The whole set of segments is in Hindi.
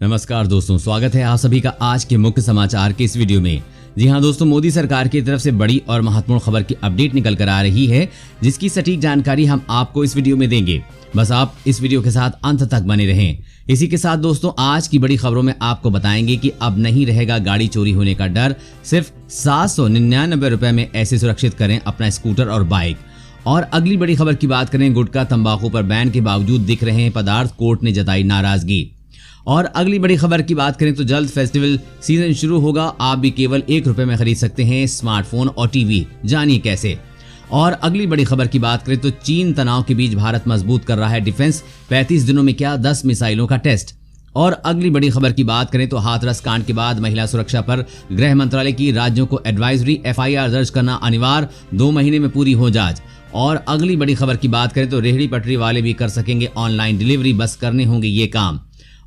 नमस्कार दोस्तों, स्वागत है आप सभी का आज के मुख्य समाचार के इस वीडियो में। जी हां दोस्तों, मोदी सरकार की तरफ से बड़ी और महत्वपूर्ण खबर की अपडेट निकल कर आ रही है, जिसकी सटीक जानकारी हम आपको इस वीडियो में देंगे। बस आप इस वीडियो के साथ अंत तक बने रहें। इसी के साथ दोस्तों, आज की बड़ी खबरों में आपको बताएंगे कि अब नहीं रहेगा गाड़ी चोरी होने का डर। सिर्फ 799 रुपए में ऐसे सुरक्षित करें अपना स्कूटर और बाइक। और अगली बड़ी खबर की बात करें, गुटखा तंबाकू पर बैन के बावजूद दिख रहे हैं पदार्थ, कोर्ट ने जताई नाराजगी। और अगली बड़ी खबर की बात करें तो जल्द फेस्टिवल सीजन शुरू होगा, आप भी केवल 1 रुपए में खरीद सकते हैं स्मार्टफोन और टीवी, जानिए कैसे। और अगली बड़ी खबर की बात करें तो चीन तनाव के बीच भारत मजबूत कर रहा है डिफेंस, 35 दिनों में किया 10 मिसाइलों का टेस्ट। और अगली बड़ी खबर की बात करें तो हाथरस कांड के बाद महिला सुरक्षा पर गृह मंत्रालय की राज्यों को एडवाइजरी, FIR दर्ज करना अनिवार्य, 2 महीने में पूरी हो जांच। और अगली बड़ी खबर की बात करें तो रेहड़ी पटरी वाले भी कर सकेंगे ऑनलाइन डिलीवरी, बस करने होंगे ये काम।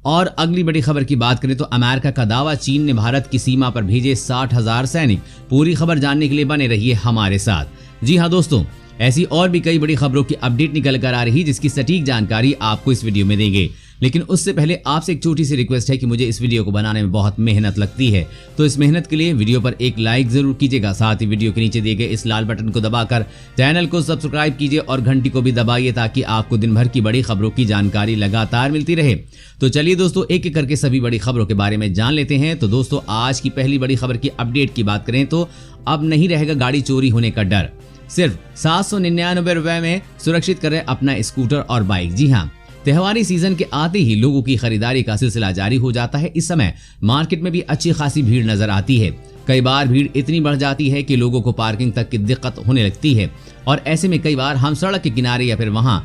और अगली बड़ी खबर की बात करें तो अमेरिका का दावा, चीन ने भारत की सीमा पर भेजे 60,000 सैनिक। पूरी खबर जानने के लिए बने रहिए हमारे साथ। जी हां दोस्तों, ऐसी और भी कई बड़ी खबरों की अपडेट निकल कर आ रही, जिसकी सटीक जानकारी आपको इस वीडियो में देंगे। लेकिन उससे पहले आपसे एक छोटी सी रिक्वेस्ट है कि मुझे इस वीडियो को बनाने में बहुत मेहनत लगती है, तो इस मेहनत के लिए वीडियो पर एक लाइक जरूर कीजिएगा। साथ ही वीडियो के नीचे दिए गए इस लाल बटन को दबाकर चैनल को सब्सक्राइब कीजिए और घंटी को भी दबाइए, ताकि आपको दिन भर की बड़ी खबरों की जानकारी लगातार मिलती रहे। तो चलिए दोस्तों, एक एक करके सभी बड़ी खबरों के बारे में जान लेते हैं। तो दोस्तों, आज की पहली बड़ी खबर की अपडेट की बात करें तो अब नहीं रहेगा गाड़ी चोरी होने का डर। सिर्फ 799 रुपए में सुरक्षित करें अपना स्कूटर और बाइक। जी हाँ, त्योहारी सीजन के आते ही लोगों की खरीदारी का सिलसिला जारी हो जाता है। इस समय मार्केट में भी अच्छी खासी भीड़ नजर आती है। कई बार भीड़ इतनी बढ़ जाती है कि लोगों को पार्किंग तक की दिक्कत होने लगती है, और ऐसे में कई बार हम सड़क के किनारे या फिर वहां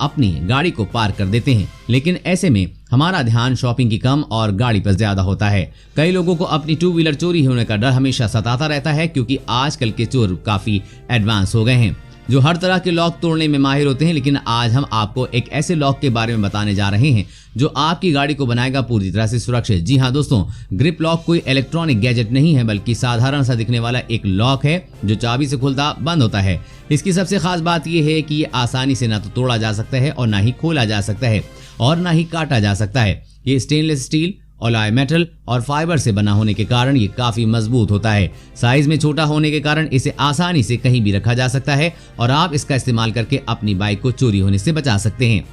अपनी गाड़ी को पार्क कर देते हैं। लेकिन ऐसे में हमारा ध्यान शॉपिंग की कम और गाड़ी पर ज्यादा होता है। कई लोगों को अपनी 2 व्हीलर चोरी होने का डर हमेशा सताता रहता है, क्योंकि आजकल के चोर काफी एडवांस हो गए हैं, जो हर तरह के लॉक तोड़ने में माहिर होते हैं। लेकिन आज हम आपको एक ऐसे लॉक के बारे में बताने जा रहे हैं जो आपकी गाड़ी को बनाएगा पूरी तरह से सुरक्षित। जी हाँ दोस्तों, ग्रिप लॉक कोई इलेक्ट्रॉनिक गैजेट नहीं है, बल्कि साधारण सा दिखने वाला एक लॉक है जो चाबी से खुलता बंद होता है। इसकी सबसे खास बात यह है कि ये आसानी से ना तो तोड़ा जा सकता है और ना ही खोला जा सकता है और ना ही काटा जा सकता है। ये स्टेनलेस स्टील, अलॉय मेटल और फाइबर से बना होने के कारण ये काफी मजबूत होता है। साइज में छोटा होने के कारण इसे आसानी से कहीं भी रखा जा सकता है और आप इसका इस्तेमाल करके अपनी बाइक को चोरी होने से बचा सकते हैं।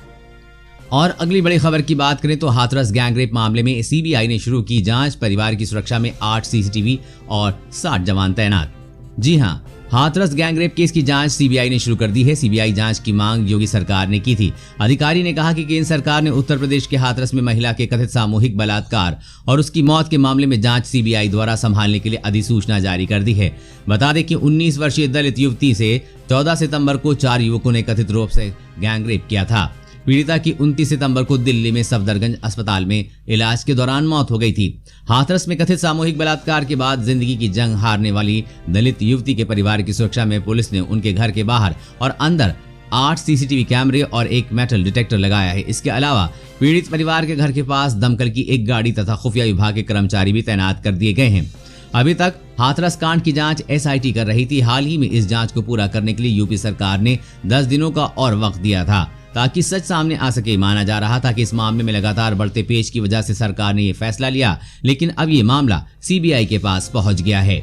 और अगली बड़ी खबर की बात करें तो हाथरस गैंगरेप मामले में CBI ने शुरू की जांच, परिवार की सुरक्षा में 8 CCTV और 60 जवान तैनात। जी हाँ, हाथरस गैंगरेप केस की जांच CBI ने शुरू कर दी है। CBI जांच की मांग योगी सरकार ने की थी। अधिकारी ने कहा कि केंद्र सरकार ने उत्तर प्रदेश के हाथरस में महिला के कथित सामूहिक बलात्कार और उसकी मौत के मामले में जांच CBI द्वारा संभालने के लिए अधिसूचना जारी कर दी है। बता दें कि 19 वर्षीय दलित युवती से 14 सितंबर को 4 युवकों ने कथित रूप से गैंगरेप किया था। पीड़िता की 29 सितंबर को दिल्ली में सफदरगंज अस्पताल में इलाज के दौरान मौत हो गई थी। हाथरस में कथित सामूहिक बलात्कार के बाद जिंदगी की जंग हारने वाली दलित युवती के परिवार की सुरक्षा में पुलिस ने उनके घर के बाहर और अंदर 8 CCTV कैमरे और एक मेटल डिटेक्टर लगाया है। इसके अलावा पीड़ित परिवार के घर के पास दमकल की एक गाड़ी तथा खुफिया विभाग के कर्मचारी भी तैनात कर दिए गए हैं। अभी तक हाथरस कांड की जांच SIT कर रही थी। हाल ही में इस जांच को पूरा करने के लिए यूपी सरकार ने 10 दिनों का और वक्त दिया था, ताकि सच सामने आ सके। माना जा रहा था कि इस मामले में लगातार बढ़ते पेच की वजह से सरकार ने ये फैसला लिया, लेकिन अब ये मामला CBI के पास पहुंच गया है।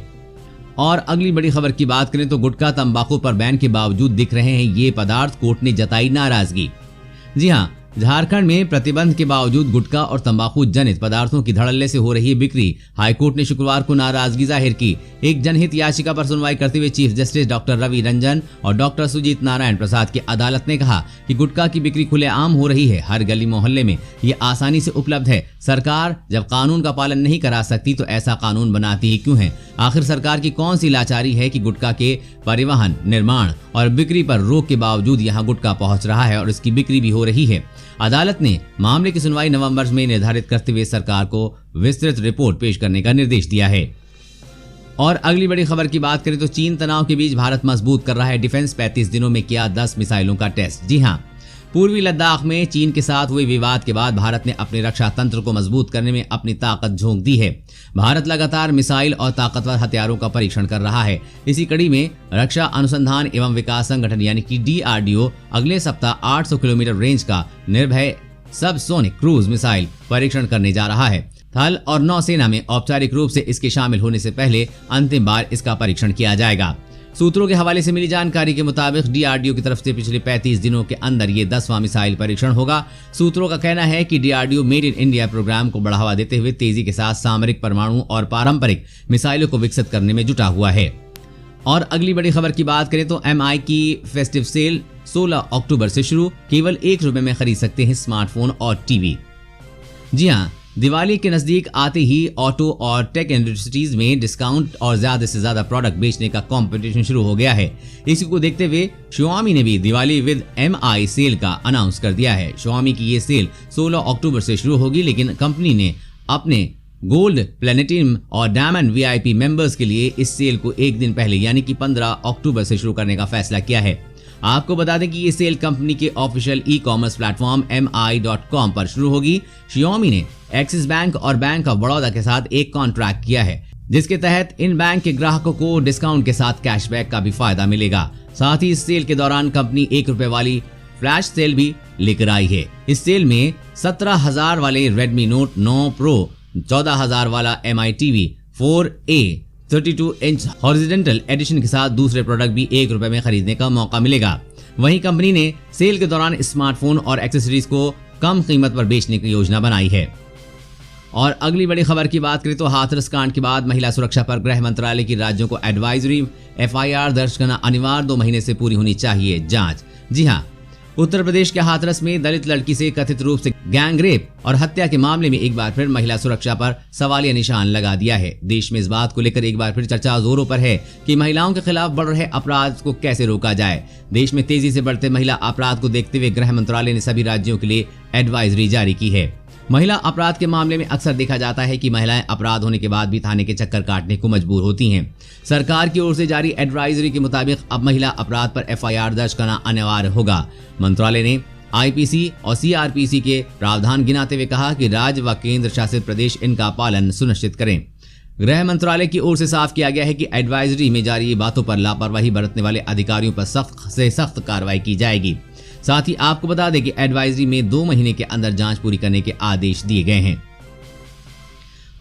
और अगली बड़ी खबर की बात करें तो गुटखा तंबाकू पर बैन के बावजूद दिख रहे हैं ये पदार्थ, कोर्ट ने जताई नाराजगी। जी हाँ, झारखंड में प्रतिबंध के बावजूद गुटखा और तंबाकू जनित पदार्थों की धड़ल्ले से हो रही बिक्री। हाईकोर्ट ने शुक्रवार को नाराजगी जाहिर की। एक जनहित याचिका पर सुनवाई करते हुए chief justice doctor Ravi Ranjan और डॉक्टर सुजीत नारायण प्रसाद की अदालत ने कहा कि गुटखा की बिक्री खुलेआम हो रही है, हर गली मोहल्ले में ये आसानी से उपलब्ध है। सरकार जब कानून का पालन नहीं करा सकती तो ऐसा कानून बनाती ही क्यों है? आखिर सरकार की कौन सी लाचारी है कि गुटखा के परिवहन, निर्माण और बिक्री पर रोक के बावजूद यहाँ गुटखा पहुंच रहा है और इसकी बिक्री भी हो रही है। अदालत ने मामले की सुनवाई नवंबर में निर्धारित करते हुए सरकार को विस्तृत रिपोर्ट पेश करने का निर्देश दिया है। और अगली बड़ी खबर की बात करें तो चीन तनाव के बीच भारत मजबूत कर रहा है डिफेंस, 35 दिनों में किया 10 मिसाइलों का टेस्ट। जी हाँ, पूर्वी लद्दाख में चीन के साथ हुए विवाद के बाद भारत ने अपने रक्षा तंत्र को मजबूत करने में अपनी ताकत झोंक दी है। भारत लगातार मिसाइल और ताकतवर हथियारों का परीक्षण कर रहा है। इसी कड़ी में रक्षा अनुसंधान एवं विकास संगठन यानी कि DRDO अगले सप्ताह 800 किलोमीटर रेंज का निर्भय सबसोनिक क्रूज मिसाइल परीक्षण करने जा रहा है। थल और नौसेना में औपचारिक रूप से इसके शामिल होने से पहले अंतिम बार इसका परीक्षण किया जाएगा। सूत्रों के हवाले से मिली जानकारी के मुताबिक डीआरडीओ की तरफ से पिछले 35 दिनों के अंदर ये 10वां मिसाइल परीक्षण होगा। सूत्रों का कहना है कि DRDO made in India programme को बढ़ावा देते हुए तेजी के साथ सामरिक, परमाणु और पारंपरिक मिसाइलों को विकसित करने में जुटा हुआ है। और अगली बड़ी खबर की बात करें तो एमआई की फेस्टिव सेल 16 अक्टूबर से शुरू। केवल ₹1 में खरीद सकते हैं स्मार्टफोन और टीवी। जी हाँ, दिवाली के नजदीक आते ही ऑटो और टेक इंडस्ट्रीज में डिस्काउंट और ज्यादा से ज्यादा प्रोडक्ट बेचने का कंपटीशन शुरू हो गया है। इसी को देखते हुए Xiaomi ने भी दिवाली विद एमआई सेल का अनाउंस कर दिया है। Xiaomi की ये सेल 16 अक्टूबर से शुरू होगी, लेकिन कंपनी ने अपने गोल्ड, प्लेनेटिनम और डायमंड वीआईपी मेंबर्स के लिए इस सेल को एक दिन पहले यानी कि 15 अक्टूबर से शुरू करने का फैसला किया है। आपको बता दें कि ये सेल कंपनी के ऑफिशियल ई-कॉमर्स प्लेटफॉर्म mi.com पर शुरू होगी। Xiaomi ने एक्सिस बैंक और बैंक ऑफ बड़ौदा के साथ एक कॉन्ट्रैक्ट किया है, जिसके तहत इन बैंक के ग्राहकों को डिस्काउंट के साथ कैशबैक का भी फायदा मिलेगा। साथ ही इस सेल के दौरान कंपनी ₹1 वाली फ्लैश सेल भी लेकर आई है। इस सेल में 17,000 वाले Redmi Note 9 Pro, 14,000 वाला MI TV 4A 32 inch horizontal edition के साथ दूसरे प्रोडक्ट भी ₹1 में खरीदने का मौका मिलेगा। वहीं कंपनी ने सेल के दौरान स्मार्टफोन और एक्सेसरीज को कम कीमत पर बेचने की योजना बनाई है। और अगली बड़ी खबर की बात करें तो हाथरस कांड के बाद महिला सुरक्षा पर गृह मंत्रालय की राज्यों को एडवाइजरी, FIR दर्ज करना अनिवार्य, 2 महीने से पूरी होनी चाहिए जांच। जी हाँ, उत्तर प्रदेश के हाथरस में दलित लड़की से कथित रूप से गैंग रेप और हत्या के मामले में एक बार फिर महिला सुरक्षा पर सवालिया निशान लगा दिया है। देश में इस बात को लेकर एक बार फिर चर्चा जोरों पर है कि महिलाओं के खिलाफ बढ़ रहे अपराध को कैसे रोका जाए। देश में तेजी से बढ़ते महिला अपराध को देखते हुए गृह मंत्रालय ने सभी राज्यों के लिए एडवाइजरी जारी की है। महिला अपराध के मामले में अक्सर देखा जाता है कि महिलाएं अपराध होने के बाद भी थाने के चक्कर काटने को मजबूर होती हैं। सरकार की ओर से जारी एडवाइजरी के मुताबिक अब महिला अपराध पर FIR दर्ज करना अनिवार्य होगा। मंत्रालय ने IPC और CRPC के प्रावधान गिनाते हुए कहा कि राज्य व केंद्र शासित प्रदेश इनका पालन सुनिश्चित करें। गृह मंत्रालय की ओर से साफ किया गया है कि एडवाइजरी में जारी बातों पर लापरवाही बरतने वाले अधिकारियों पर सख्त से सख्त कार्रवाई की जाएगी। साथ ही आपको बता दें कि एडवाइजरी में 2 महीने के अंदर जांच पूरी करने के आदेश दिए गए हैं।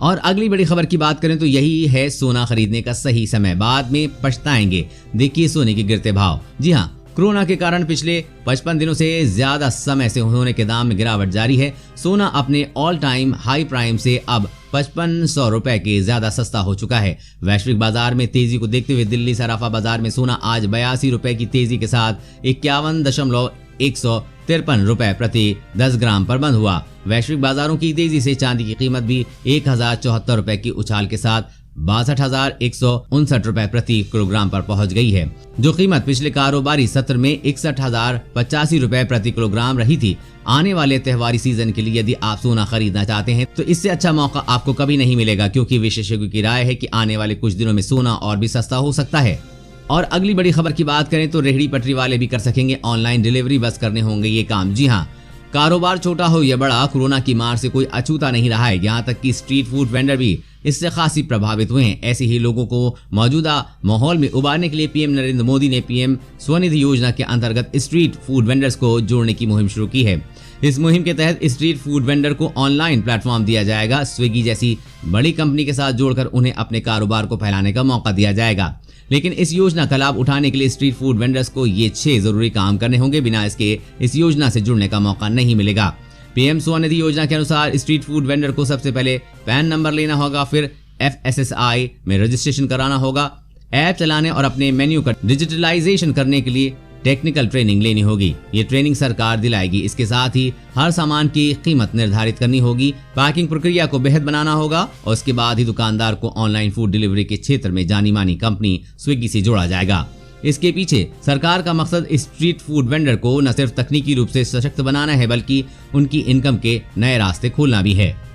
और अगली बड़ी खबर की बात करें तो यही है सोना खरीदने का सही समय, बाद में पछताएंगे। देखिए सोने के गिरते भाव। जी हाँ, कोरोना के कारण पिछले 55 दिनों से ज्यादा समय से सोने के दाम में गिरावट जारी है। सोना अपने ऑल टाइम हाई प्राइम से अब 5500 रुपए के ज्यादा सस्ता हो चुका है। वैश्विक बाजार में तेजी को देखते हुए दिल्ली सराफा बाजार में सोना आज 82 रुपए की तेजी के साथ 51,153 रुपए प्रति 10 ग्राम पर बंद हुआ। वैश्विक बाजारों की तेजी से चांदी की कीमत भी 1074 रुपए की उछाल के साथ 62,159 रुपए प्रति किलोग्राम पर पहुंच गई है, जो कीमत पिछले कारोबारी सत्र में 61,085 रुपए प्रति किलोग्राम रही थी। आने वाले त्योहारी सीजन के लिए यदि आप सोना खरीदना चाहते हैं तो इससे अच्छा मौका आपको कभी नहीं मिलेगा, क्योंकि विशेषज्ञों की राय है कि आने वाले कुछ दिनों में सोना और भी सस्ता हो सकता है। और अगली बड़ी खबर की बात करें तो रेहड़ी पटरी वाले भी कर सकेंगे ऑनलाइन डिलीवरी, बस करने होंगे ये काम। जी हाँ, कारोबार छोटा हो या बड़ा, कोरोना की मार से कोई अछूता नहीं रहा है। यहाँ तक कि स्ट्रीट फूड वेंडर भी इससे खासी प्रभावित हुए हैं। ऐसे ही लोगों को मौजूदा माहौल में उबारने के लिए पीएम नरेंद्र मोदी ने पीएम स्वनिधि योजना के अंतर्गत स्ट्रीट फूड वेंडर्स को जोड़ने की मुहिम शुरू की है। इस मुहिम के तहत स्ट्रीट फूड वेंडर को ऑनलाइन प्लेटफॉर्म दिया जाएगा। स्विगी जैसी बड़ी कंपनी के साथ जोड़कर उन्हें अपने कारोबार को फैलाने का मौका दिया जाएगा। लेकिन इस योजना का लाभ उठाने के लिए स्ट्रीट फूड वेंडर्स को ये 6 जरूरी काम करने होंगे, बिना इसके इस योजना से जुड़ने का मौका नहीं मिलेगा। पीएम स्वनिधि योजना के अनुसार स्ट्रीट फूड वेंडर को सबसे पहले पैन नंबर लेना होगा, फिर FSSAI में रजिस्ट्रेशन कराना होगा, ऐप चलाने और अपने मेन्यू का डिजिटलाइजेशन करने के लिए टेक्निकल ट्रेनिंग लेनी होगी। ये ट्रेनिंग सरकार दिलाएगी। इसके साथ ही हर सामान की कीमत निर्धारित करनी होगी, पैकिंग प्रक्रिया को बेहद बनाना होगा और उसके बाद ही दुकानदार को ऑनलाइन फूड डिलीवरी के क्षेत्र में जानी मानी कंपनी स्विगी से जोड़ा जाएगा। इसके पीछे सरकार का मकसद स्ट्रीट फूड वेंडर को न सिर्फ तकनीकी रूप से सशक्त बनाना है, बल्कि उनकी इनकम के नए रास्ते खोलना भी है।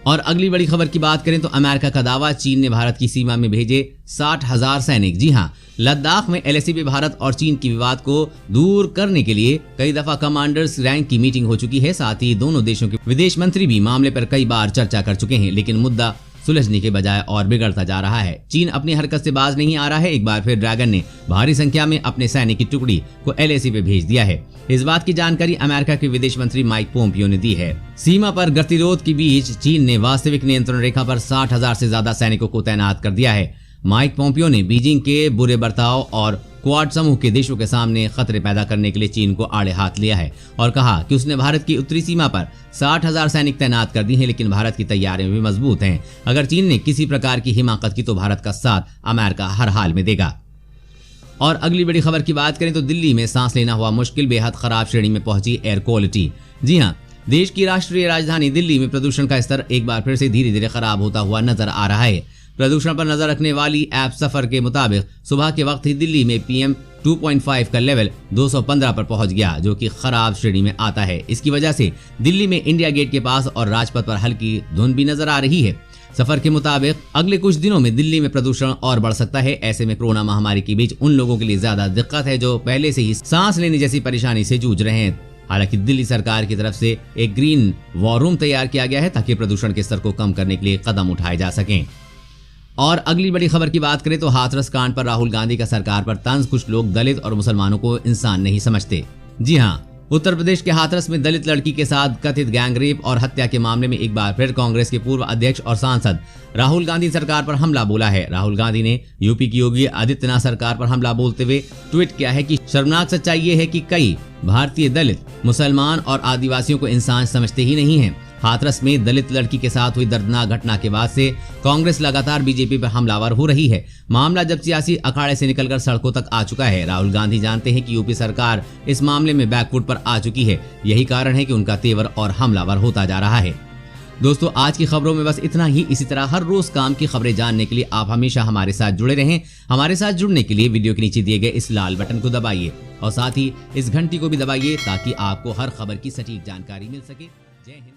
और अगली बड़ी खबर की बात करें तो अमेरिका का दावा, चीन ने भारत की सीमा में भेजे 60,000 सैनिक। जी हां, लद्दाख में LAC में भारत और चीन की विवाद को दूर करने के लिए कई दफा कमांडर्स रैंक की मीटिंग हो चुकी है। साथ ही दोनों देशों के विदेश मंत्री भी मामले पर कई बार चर्चा कर चुके हैं, लेकिन मुद्दा सुलझने के बजाय और बिगड़ता जा रहा है। चीन अपनी हरकत से बाज नहीं आ रहा है। एक बार फिर ड्रैगन ने भारी संख्या में अपने सैनिक की टुकड़ी को LAC पे भेज दिया है। इस बात की जानकारी अमेरिका के विदेश मंत्री माइक पोम्पियो ने दी है। सीमा पर गतिरोध के बीच चीन ने वास्तविक नियंत्रण रेखा पर 60,000 से ज्यादा सैनिकों को तैनात कर दिया है। माइक पोम्पियो ने बीजिंग के बुरे बर्ताव और क्वाड समूह के देशों के सामने खतरे पैदा करने के लिए चीन को आड़े हाथ लिया है और कहा कि उसने भारत की उत्तरी सीमा पर 60,000 सैनिक तैनात कर दिए हैं, लेकिन भारत की तैयारियां भी मजबूत हैं। अगर चीन ने किसी प्रकार की हिमाकत की तो भारत का साथ अमेरिका हर हाल में देगा। और अगली बड़ी खबर की बात करें तो दिल्ली में सांस लेना हुआ मुश्किल, बेहद खराब श्रेणी में पहुंची एयर क्वालिटी। जी हां, देश की राष्ट्रीय राजधानी दिल्ली में प्रदूषण का स्तर एक बार फिर से धीरे धीरे खराब होता हुआ नजर आ रहा है। प्रदूषण पर नजर रखने वाली ऐप सफर के मुताबिक सुबह के वक्त ही दिल्ली में PM 2.5 का लेवल 215 पर पहुंच गया, जो कि खराब श्रेणी में आता है। इसकी वजह से दिल्ली में इंडिया गेट के पास और राजपथ पर हल्की धुंध भी नजर आ रही है। सफर के मुताबिक अगले कुछ दिनों में दिल्ली में प्रदूषण और बढ़ सकता है। ऐसे में कोरोना महामारी के बीच उन लोगों के लिए ज्यादा दिक्कत है जो पहले से ही सांस लेने जैसी परेशानी से जूझ रहे हैं। हालांकि दिल्ली सरकार की तरफ से एक ग्रीन वॉर रूम तैयार किया गया है ताकि प्रदूषण के स्तर को कम करने के लिए कदम उठाए जा सकें। और अगली बड़ी खबर की बात करें तो हाथरस कांड पर राहुल गांधी का सरकार पर तंज। कुछ लोग दलित और मुसलमानों को इंसान नहीं समझते। जी हां, उत्तर प्रदेश के हाथरस में दलित लड़की के साथ कथित गैंगरेप और हत्या के मामले में एक बार फिर कांग्रेस के पूर्व अध्यक्ष और सांसद राहुल गांधी सरकार पर हमला बोला है। राहुल गांधी ने यूपी की योगी आदित्यनाथ सरकार पर हमला बोलते हुए ट्वीट किया है कि शर्मनाक सच्चाई ये है कि कई भारतीय दलित, मुसलमान और आदिवासियों को इंसान समझते ही नहीं है। हाथरस में दलित लड़की के साथ हुई दर्दनाक घटना के बाद से कांग्रेस लगातार बीजेपी पर हमलावर हो रही है। मामला जब सियासी अखाड़े से निकलकर सड़कों तक आ चुका है। राहुल गांधी जानते हैं कि यूपी सरकार इस मामले में बैकफुट पर आ चुकी है। यही कारण है कि उनका तेवर और हमलावर होता जा रहा है। दोस्तों, आज की खबरों में बस इतना ही। इसी तरह हर रोज काम की खबरें जानने के लिए आप हमेशा हमारे साथ जुड़े रहें। हमारे साथ जुड़ने के लिए वीडियो के नीचे दिए गए इस लाल बटन को दबाइए और साथ ही इस घंटी को भी दबाइए ताकि आपको हर खबर की सटीक जानकारी मिल सके। जय हिंद।